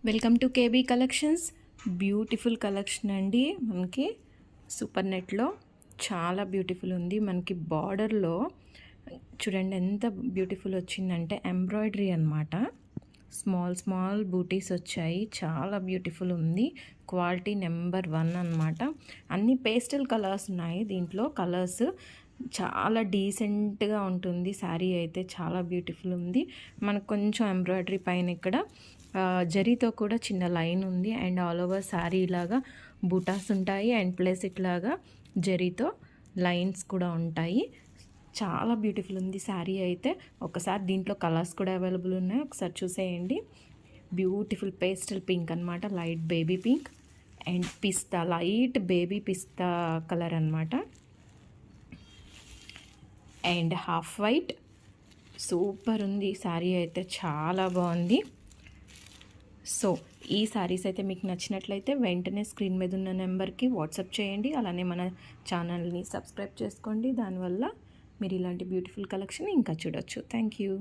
Welcome to KB collections. Beautiful collection అండి. మనకి super నెట్లో చాలా బ్యూటిఫుల్ ఉంది. మనకి బార్డర్లో చూడండి ఎంత బ్యూటిఫుల్ వచ్చిందంటే ఎంబ్రాయిడరీ అనమాట. స్మాల్ స్మాల్ బూటీస్ వచ్చాయి. చాలా బ్యూటిఫుల్ ఉంది. క్వాలిటీ నెంబర్ 1 అనమాట. అన్ని పేస్టల్ కలర్స్ ఉన్నాయి దీంట్లో. కలర్స్ చాలా డీసెంట్గా ఉంటుంది. శారీ అయితే చాలా బ్యూటిఫుల్ ఉంది. మనకు కొంచెం ఎంబ్రాయిడరీ పైన ఇక్కడ జరీతో కూడా చిన్న లైన్ ఉంది. అండ్ ఆల్ ఓవర్ శారీ ఇలాగా బూటాస్ ఉంటాయి. అండ్ ప్లస్ ఇట్లాగా జరీతో లైన్స్ కూడా ఉంటాయి. చాలా బ్యూటిఫుల్ ఉంది శారీ అయితే. ఒకసారి దీంట్లో కలర్స్ కూడా అవైలబుల్ ఉన్నాయి, ఒకసారి చూసేయండి. బ్యూటిఫుల్ పేస్టల్ పింక్ అనమాట, light baby pink and pista, light baby pista colour అనమాట. And half white. సూపర్ ఉంది శారీ అయితే, చాలా బాగుంది. సో ఈ శారీస్ అయితే మీకు నచ్చినట్లయితే వెంటనే స్క్రీన్ మీద ఉన్న నెంబర్కి వాట్సాప్ చేయండి. అలానే మన ఛానల్ని సబ్స్క్రైబ్ చేసుకోండి. దానివల్ల మీరు ఇలాంటి బ్యూటిఫుల్ కలెక్షన్ ఇంకా చూడొచ్చు. Thank you.